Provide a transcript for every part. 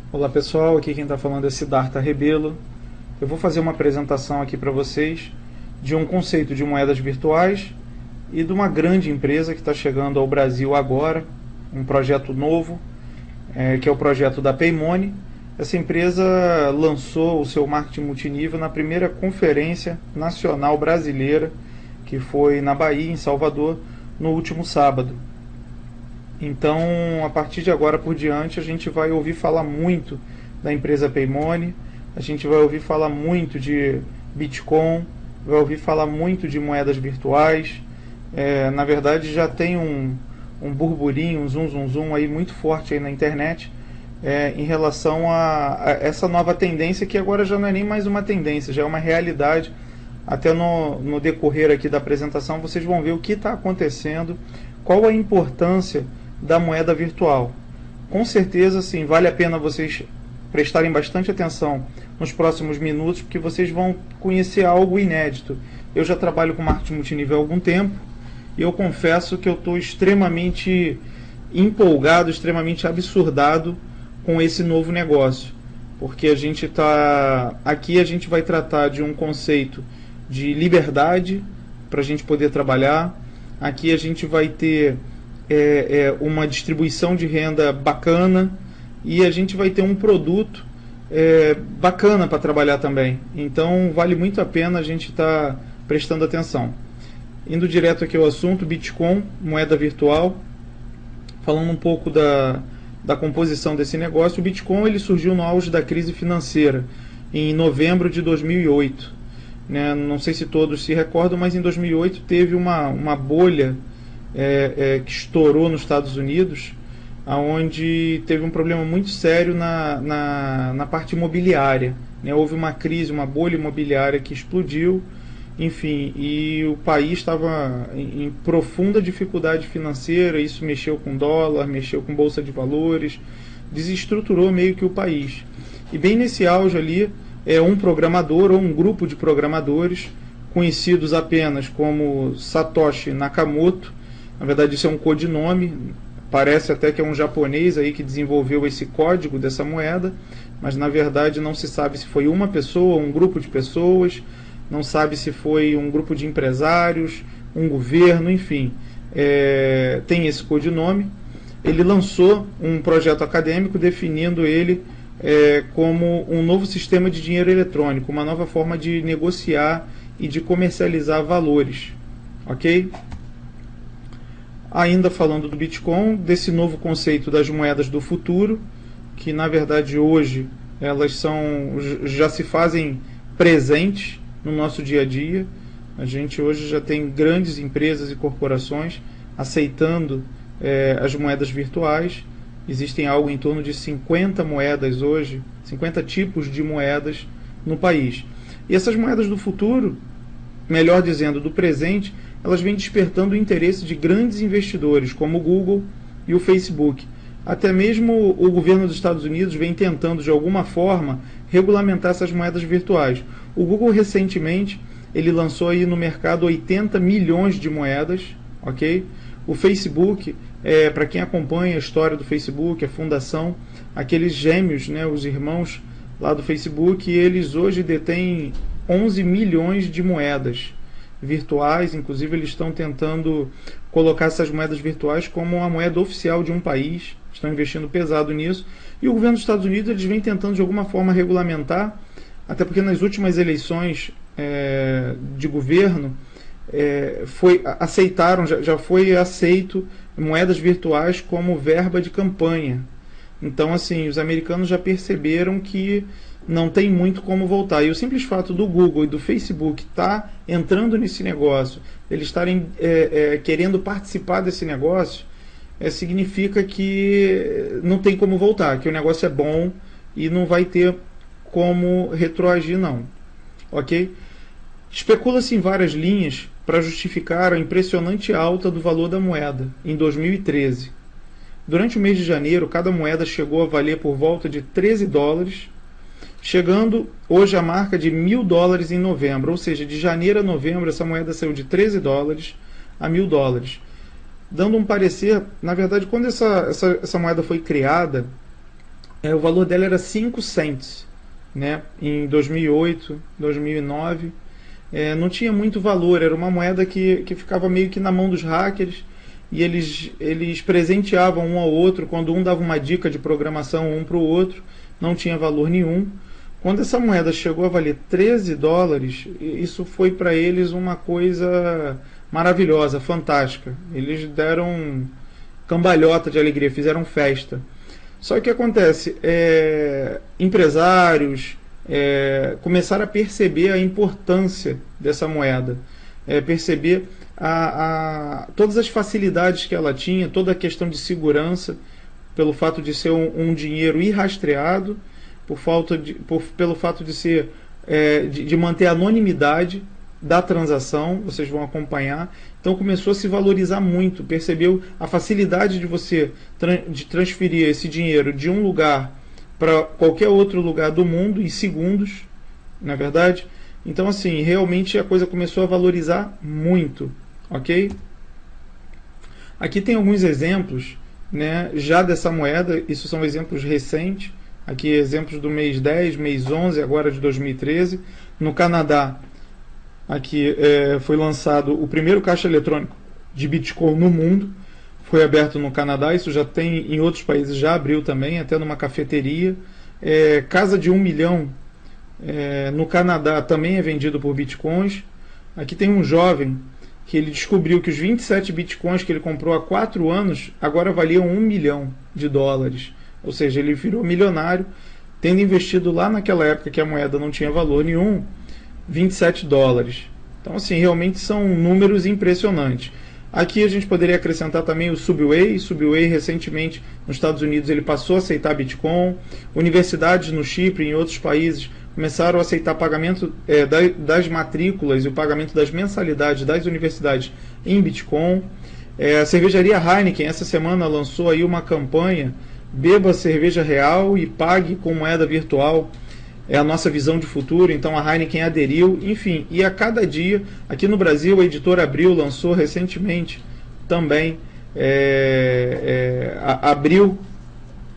Olá pessoal, aqui quem está falando é Siddhartha Rebelo. Eu vou fazer uma apresentação aqui para vocês de um conceito de moedas virtuais e de uma grande empresa que está chegando ao Brasil agora, um projeto novo, que é o projeto da Paymoney. Essa empresa lançou o seu marketing multinível na primeira conferência nacional brasileira, que foi na Bahia, em Salvador, no último sábado. Então, a partir de agora por diante, a gente vai ouvir falar muito da empresa Paymoney, a gente vai ouvir falar muito de Bitcoin, vai ouvir falar muito de moedas virtuais. Na verdade, já tem um burburinho, um zum aí muito forte aí na internet em relação a essa nova tendência, que agora já não é nem mais uma tendência, já é uma realidade. Até no decorrer aqui da apresentação vocês vão ver o que está acontecendo, qual a importância da moeda virtual. Com certeza, sim, vale a pena vocês prestarem bastante atenção nos próximos minutos, porque vocês vão conhecer algo inédito. Eu já trabalho com marketing multinível há algum tempo e eu confesso que eu estou extremamente empolgado, extremamente absurdado com esse novo negócio, porque a gente vai tratar de um conceito de liberdade para a gente poder trabalhar. Aqui a gente vai ter uma distribuição de renda bacana e a gente vai ter um produto bacana para trabalhar também. Então vale muito a pena a gente estar prestando atenção. Indo direto aqui ao assunto, Bitcoin, moeda virtual. Falando um pouco da composição desse negócio, o Bitcoin ele surgiu no auge da crise financeira, em novembro de 2008. Não sei se todos se recordam, mas em 2008 teve uma bolha que estourou nos Estados Unidos, onde teve um problema muito sério na parte imobiliária. Houve uma crise, uma bolha imobiliária que explodiu, enfim, e o país estava em profunda dificuldade financeira. Isso mexeu com dólar, mexeu com bolsa de valores, desestruturou meio que o país. E bem nesse auge ali, um programador ou um grupo de programadores, conhecidos apenas como Satoshi Nakamoto. Na verdade isso é um codinome, parece até que é um japonês aí que desenvolveu esse código dessa moeda, mas na verdade não se sabe se foi uma pessoa, um grupo de pessoas, não sabe se foi um grupo de empresários, um governo, enfim, tem esse codinome. Ele lançou um projeto acadêmico definindo ele como um novo sistema de dinheiro eletrônico, uma nova forma de negociar e de comercializar valores, ok? Ainda falando do Bitcoin, desse novo conceito das moedas do futuro, que na verdade hoje elas já se fazem presentes no nosso dia a dia. A gente hoje já tem grandes empresas e corporações aceitando as moedas virtuais. Existem algo em torno de 50 moedas hoje, 50 tipos de moedas no país. E essas moedas do futuro, melhor dizendo, do presente, elas vêm despertando o interesse de grandes investidores, como o Google e o Facebook. Até mesmo o governo dos Estados Unidos vem tentando, de alguma forma, regulamentar essas moedas virtuais. O Google, recentemente, ele lançou aí no mercado 80 milhões de moedas, ok? O Facebook, para quem acompanha a história do Facebook, a fundação, aqueles gêmeos, os irmãos lá do Facebook, eles hoje detêm 11 milhões de moedas virtuais. Inclusive eles estão tentando colocar essas moedas virtuais como a moeda oficial de um país, estão investindo pesado nisso, e o governo dos Estados Unidos eles vem tentando de alguma forma regulamentar, até porque nas últimas eleições de governo já foi aceito moedas virtuais como verba de campanha. Então assim, os americanos já perceberam que não tem muito como voltar. E o simples fato do Google e do Facebook estar entrando nesse negócio, eles estarem querendo participar desse negócio, significa que não tem como voltar, que o negócio é bom e não vai ter como retroagir não. Ok? Especula-se em várias linhas para justificar a impressionante alta do valor da moeda em 2013. Durante o mês de janeiro, cada moeda chegou a valer por volta de 13 dólares, chegando hoje à marca de $1.000 em novembro, ou seja, de janeiro a novembro essa moeda saiu de 13 dólares a $1.000. Dando um parecer, na verdade, quando essa moeda foi criada, o valor dela era 5 cents, né? Em 2008, 2009. Não tinha muito valor, era uma moeda que ficava meio que na mão dos hackers, e eles presenteavam um ao outro, quando um dava uma dica de programação um para o outro, não tinha valor nenhum. Quando essa moeda chegou a valer 13 dólares, isso foi para eles uma coisa maravilhosa, fantástica. Eles deram cambalhota de alegria, fizeram festa. Só que o que acontece? Empresários começaram a perceber a importância dessa moeda, perceber todas as facilidades que ela tinha, toda a questão de segurança, pelo fato de ser um dinheiro irrastreado, pelo fato de ser de manter a anonimidade da transação, vocês vão acompanhar. Então começou a se valorizar muito, percebeu a facilidade de você de transferir esse dinheiro de um lugar para qualquer outro lugar do mundo em segundos, na verdade. Então assim, realmente a coisa começou a valorizar muito, ok? Aqui tem alguns exemplos, né, já dessa moeda. Isso são exemplos recentes. Aqui exemplos do mês 10, mês 11, agora de 2013. No Canadá, aqui foi lançado o primeiro caixa eletrônico de Bitcoin no mundo. Foi aberto no Canadá, isso já tem em outros países, já abriu também, até numa cafeteria. Casa de 1 milhão no Canadá também é vendido por Bitcoins. Aqui tem um jovem que ele descobriu que os 27 Bitcoins que ele comprou há 4 anos agora valiam 1 milhão de dólares. Ou seja, ele virou milionário, tendo investido lá naquela época que a moeda não tinha valor nenhum, 27 dólares. Então, assim, realmente são números impressionantes. Aqui a gente poderia acrescentar também o Subway. O Subway, recentemente, nos Estados Unidos, ele passou a aceitar Bitcoin. Universidades no Chipre e em outros países começaram a aceitar pagamento das matrículas e o pagamento das mensalidades das universidades em Bitcoin. A cervejaria Heineken, essa semana, lançou aí uma campanha: beba cerveja real e pague com moeda virtual. É a nossa visão de futuro. Então a Heineken aderiu, enfim, e a cada dia, aqui no Brasil, a editora Abril lançou recentemente também, abriu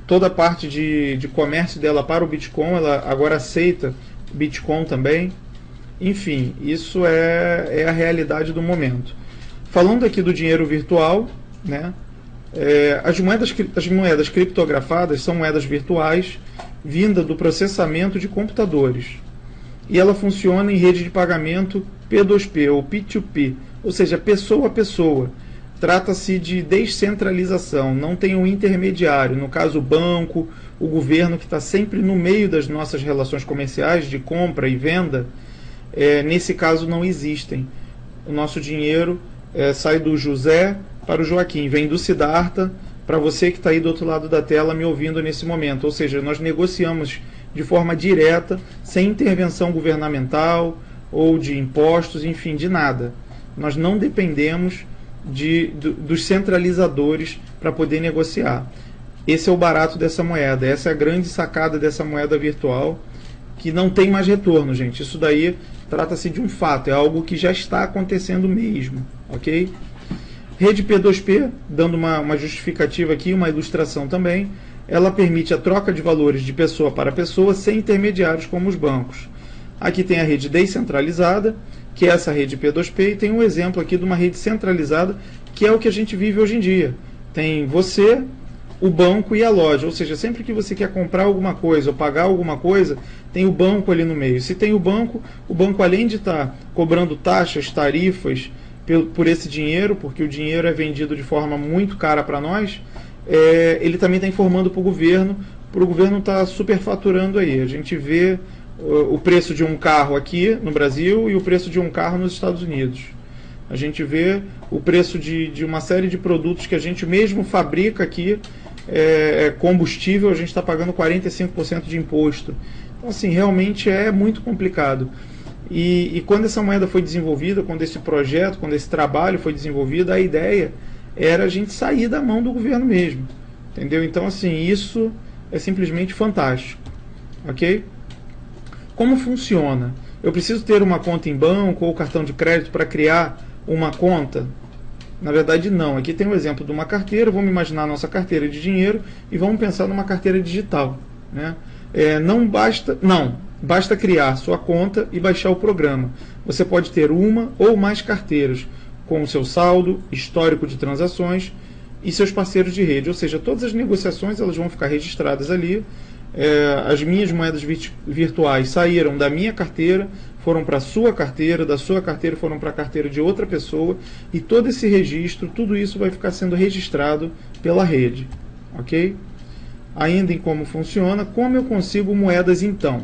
toda a parte de comércio dela para o Bitcoin. Ela agora aceita Bitcoin também. Enfim, isso é a realidade do momento. Falando aqui do dinheiro virtual, né? As moedas criptografadas são moedas virtuais vinda do processamento de computadores, e ela funciona em rede de pagamento P2P ou P2P, ou seja, pessoa a pessoa. Trata-se de descentralização, não tem um intermediário, no caso o banco, o governo, que está sempre no meio das nossas relações comerciais de compra e venda. Nesse caso não existem. O nosso dinheiro sai do José para o Joaquim, vem do Siddhartha para você que está aí do outro lado da tela me ouvindo nesse momento. Ou seja, nós negociamos de forma direta, sem intervenção governamental ou de impostos, enfim, de nada. Nós não dependemos dos centralizadores para poder negociar. Esse é o barato dessa moeda, essa é a grande sacada dessa moeda virtual, que não tem mais retorno, gente. Isso daí trata-se de um fato, é algo que já está acontecendo mesmo, ok? Rede P2P, dando uma justificativa aqui, uma ilustração também, ela permite a troca de valores de pessoa para pessoa sem intermediários como os bancos. Aqui tem a rede descentralizada, que é essa rede P2P, e tem um exemplo aqui de uma rede centralizada, que é o que a gente vive hoje em dia. Tem você, o banco e a loja, ou seja, sempre que você quer comprar alguma coisa ou pagar alguma coisa, tem o banco ali no meio. Se tem o banco além de estar cobrando taxas, tarifas por esse dinheiro, porque o dinheiro é vendido de forma muito cara para nós, ele também está informando para o governo estar superfaturando aí. A gente vê o preço de um carro aqui no Brasil e o preço de um carro nos Estados Unidos. A gente vê o preço de uma série de produtos que a gente mesmo fabrica aqui, combustível, a gente está pagando 45% de imposto. Então, assim, realmente é muito complicado. E quando essa moeda foi desenvolvida, quando esse projeto, quando esse trabalho foi desenvolvido, a ideia era a gente sair da mão do governo mesmo. Entendeu? Então, assim, isso é simplesmente fantástico. Ok? Como funciona? Eu preciso ter uma conta em banco ou cartão de crédito para criar uma conta? Na verdade, não. Aqui tem um exemplo de uma carteira. Vamos imaginar a nossa carteira de dinheiro e vamos pensar numa carteira digital. né? Basta criar sua conta e baixar o programa. Você pode ter uma ou mais carteiras com o seu saldo, histórico de transações e seus parceiros de rede, ou seja, todas as negociações elas vão ficar registradas ali. As minhas moedas virtuais saíram da minha carteira, foram para a sua carteira, da sua carteira foram para a carteira de outra pessoa, e todo esse registro, tudo isso vai ficar sendo registrado pela rede, ok? Ainda em como funciona, como eu consigo moedas então?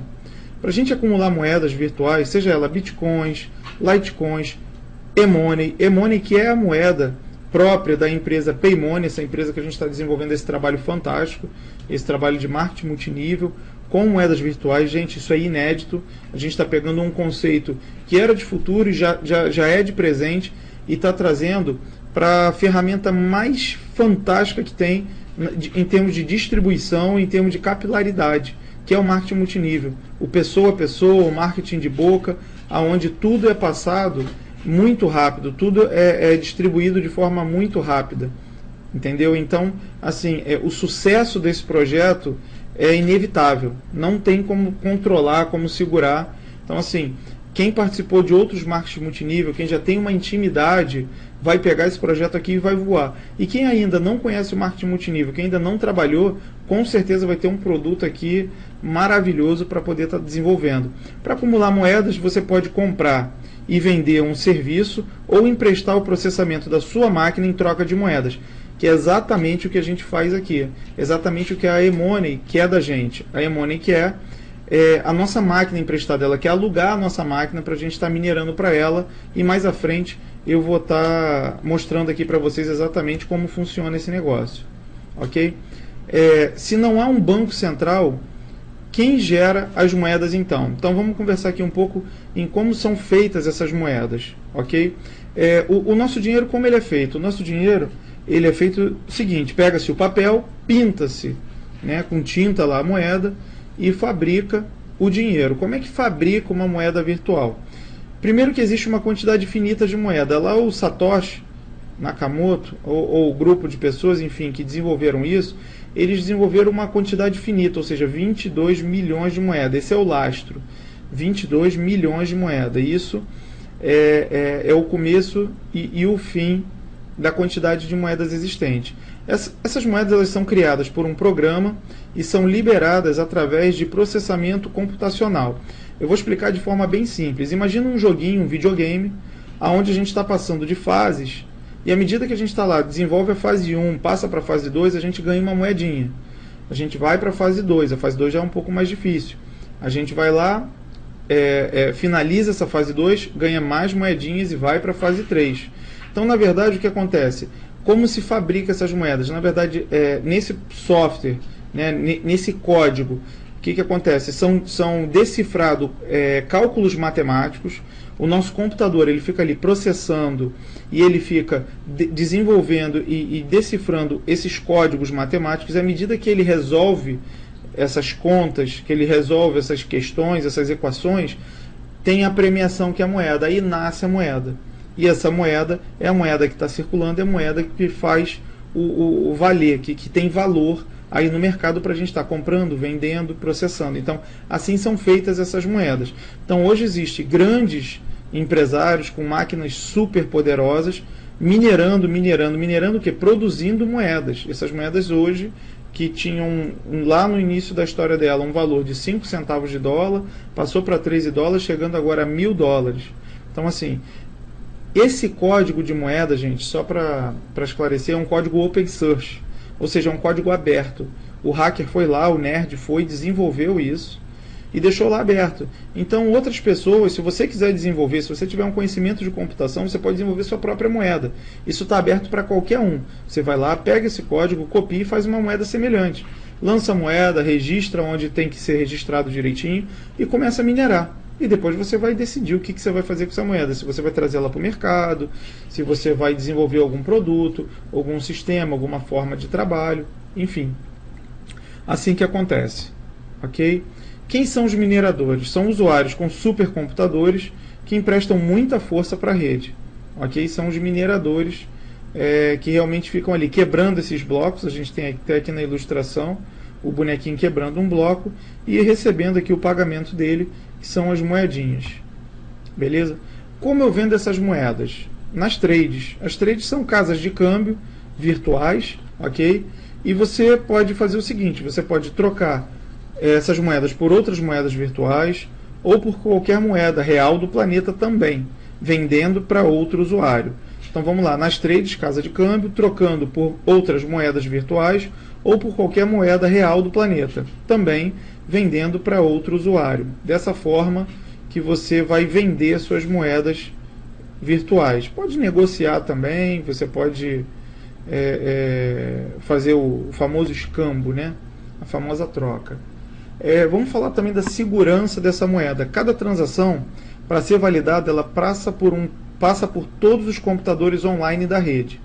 Para a gente acumular moedas virtuais, seja ela bitcoins, litecoins, e-money, que é a moeda própria da empresa Paymoney, essa empresa que a gente está desenvolvendo esse trabalho fantástico, esse trabalho de marketing multinível com moedas virtuais. Gente, isso é inédito. A gente está pegando um conceito que era de futuro e já é de presente e está trazendo para a ferramenta mais fantástica que tem em termos de distribuição, em termos de capilaridade, que é o marketing multinível. O pessoa a pessoa, o marketing de boca, aonde tudo é passado muito rápido, tudo é distribuído de forma muito rápida, entendeu? Então, assim, o sucesso desse projeto é inevitável, não tem como controlar, como segurar. Então, assim, quem participou de outros marketing multinível, quem já tem uma intimidade, vai pegar esse projeto aqui e vai voar. E quem ainda não conhece o marketing multinível, quem ainda não trabalhou, com certeza vai ter um produto aqui maravilhoso para poder estar desenvolvendo. Para acumular moedas, você pode comprar e vender um serviço ou emprestar o processamento da sua máquina em troca de moedas, que é exatamente o que a gente faz aqui, exatamente o que a e-money quer da gente. A e-money quer a nossa máquina emprestada, ela quer alugar a nossa máquina para a gente estar minerando para ela, e mais à frente eu vou estar mostrando aqui para vocês exatamente como funciona esse negócio, ok? Se não há um banco central, quem gera as moedas então? Então vamos conversar aqui um pouco em como são feitas essas moedas, ok? O nosso dinheiro, como ele é feito? O nosso dinheiro, ele é feito o seguinte: pega-se o papel, pinta-se, né, com tinta lá a moeda e fabrica o dinheiro. Como é que fabrica uma moeda virtual? Primeiro que existe uma quantidade finita de moeda. Lá o Satoshi Nakamoto, ou o grupo de pessoas, enfim, que desenvolveram isso, eles desenvolveram uma quantidade finita, ou seja, 22 milhões de moedas. Esse é o lastro, 22 milhões de moedas. Isso é o começo e o fim da quantidade de moedas existentes. Essas moedas elas são criadas por um programa e são liberadas através de processamento computacional. Eu vou explicar de forma bem simples. Imagina um joguinho, um videogame, onde a gente está passando de fases, e à medida que a gente está lá, desenvolve a fase 1, passa para a fase 2, a gente ganha uma moedinha. A gente vai para a fase 2 já é um pouco mais difícil. A gente vai lá, finaliza essa fase 2, ganha mais moedinhas e vai para a fase 3. Então, na verdade, o que acontece? Como se fabrica essas moedas? Na verdade, nesse software, né, nesse código, o que acontece? São decifrados cálculos matemáticos. O nosso computador ele fica ali processando e ele fica desenvolvendo e decifrando esses códigos matemáticos. À medida que ele resolve essas contas, que ele resolve essas questões, essas equações, tem a premiação que é a moeda. Aí nasce a moeda. E essa moeda é a moeda que está circulando, é a moeda que faz o valer, que tem valor aí no mercado para a gente estar comprando, vendendo, processando. Então, assim são feitas essas moedas. Então, hoje existem grandes empresários com máquinas super poderosas minerando o quê? Produzindo moedas. Essas moedas hoje, que tinham lá no início da história dela um valor de 5 centavos de dólar, passou para 13 dólares, chegando agora a $1.000. Então, assim, esse código de moeda, gente, só para esclarecer, é um código open source, ou seja, é um código aberto. O hacker foi lá, o nerd foi, desenvolveu isso e deixou lá aberto. Então, outras pessoas, se você quiser desenvolver, se você tiver um conhecimento de computação, você pode desenvolver sua própria moeda. Isso está aberto para qualquer um. Você vai lá, pega esse código, copia e faz uma moeda semelhante. Lança a moeda, registra onde tem que ser registrado direitinho e começa a minerar. E depois você vai decidir o que você vai fazer com essa moeda. Se você vai trazer ela para o mercado, se você vai desenvolver algum produto, algum sistema, alguma forma de trabalho, enfim. Assim que acontece, ok? Quem são os mineradores? São usuários com supercomputadores que emprestam muita força para a rede, ok? São os mineradores que realmente ficam ali quebrando esses blocos. A gente tem até aqui na ilustração o bonequinho quebrando um bloco e recebendo aqui o pagamento dele, que são as moedinhas. Beleza? Como eu vendo essas moedas? Nas trades. As trades são casas de câmbio virtuais, ok? E você pode fazer o seguinte, você pode trocar essas moedas por outras moedas virtuais ou por qualquer moeda real do planeta também, vendendo para outro usuário. Então vamos lá, nas trades, casa de câmbio, trocando por outras moedas virtuais ou por qualquer moeda real do planeta, também vendendo para outro usuário. Dessa forma que você vai vender suas moedas virtuais. Pode negociar também, você pode fazer o famoso escambo, né? A famosa troca. Vamos falar também da segurança dessa moeda. Cada transação, para ser validada, ela passa por todos os computadores online da rede.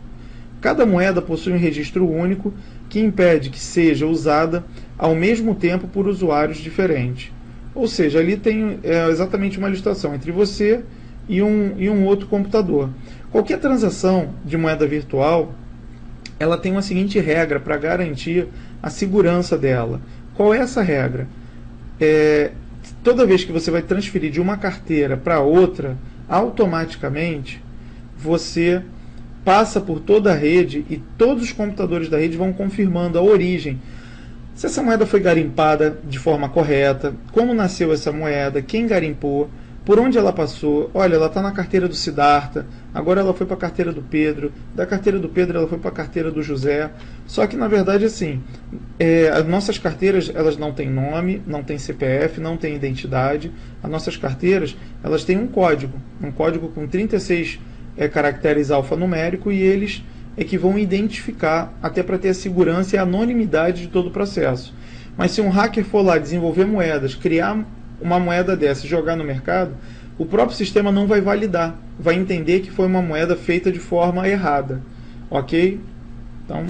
Cada moeda possui um registro único que impede que seja usada ao mesmo tempo por usuários diferentes. Ou seja, ali tem exatamente uma licitação entre você e um outro computador. Qualquer transação de moeda virtual, ela tem uma seguinte regra para garantir a segurança dela. Qual é essa regra? Toda vez que você vai transferir de uma carteira para outra, automaticamente você passa por toda a rede e todos os computadores da rede vão confirmando a origem. Se essa moeda foi garimpada de forma correta, como nasceu essa moeda, quem garimpou, por onde ela passou. Olha, ela está na carteira do Siddhartha, agora ela foi para a carteira do Pedro, da carteira do Pedro ela foi para a carteira do José. Só que na verdade assim, as nossas carteiras elas não têm nome, não têm CPF, não têm identidade. As nossas carteiras elas têm um código com 36 caracteres alfanumérico, e eles é que vão identificar, até para ter a segurança e a anonimidade de todo o processo. Mas se um hacker for lá desenvolver moedas, criar uma moeda dessa e jogar no mercado, o próprio sistema não vai validar, vai entender que foi uma moeda feita de forma errada, ok? Então,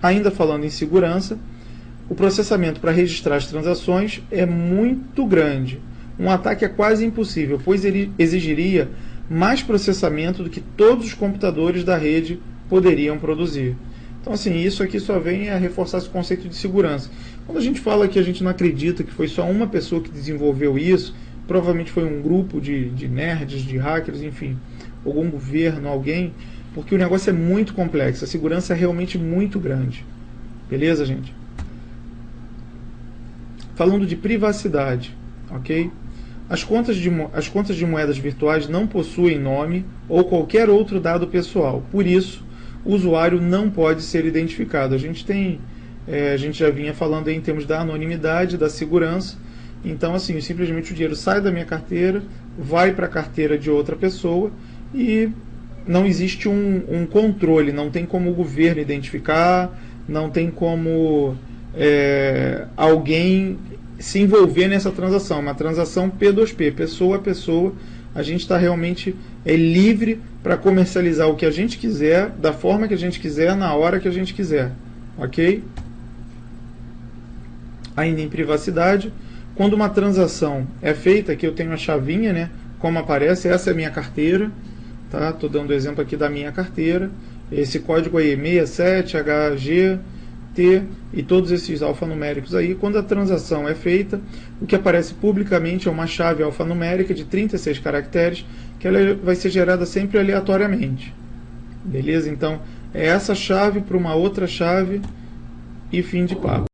ainda falando em segurança, o processamento para registrar as transações é muito grande. Um ataque é quase impossível, pois ele exigiria mais processamento do que todos os computadores da rede poderiam produzir. Então, assim, isso aqui só vem a reforçar esse conceito de segurança. Quando a gente fala que a gente não acredita que foi só uma pessoa que desenvolveu isso, provavelmente foi um grupo de nerds, de hackers, enfim, algum governo, alguém, porque o negócio é muito complexo, a segurança é realmente muito grande. Beleza, gente? Falando de privacidade, ok? As contas de moedas virtuais não possuem nome ou qualquer outro dado pessoal, por isso o usuário não pode ser identificado. A gente já vinha falando aí em termos da anonimidade, da segurança. Então, assim, simplesmente o dinheiro sai da minha carteira, vai para a carteira de outra pessoa e não existe um controle, não tem como o governo identificar, não tem como alguém se envolver nessa transação. Uma transação P2P, pessoa a pessoa. A gente está realmente livre para comercializar o que a gente quiser, da forma que a gente quiser, na hora que a gente quiser, ok? Ainda em privacidade, quando uma transação é feita, aqui eu tenho a chavinha, né? Como aparece, essa é a minha carteira, tá? Estou dando o exemplo aqui da minha carteira. Esse código aí, 67HGT e todos esses alfanuméricos aí. Quando a transação é feita, o que aparece publicamente é uma chave alfanumérica de 36 caracteres, que ela vai ser gerada sempre aleatoriamente. Beleza? Então, é essa chave para uma outra chave e fim de papo.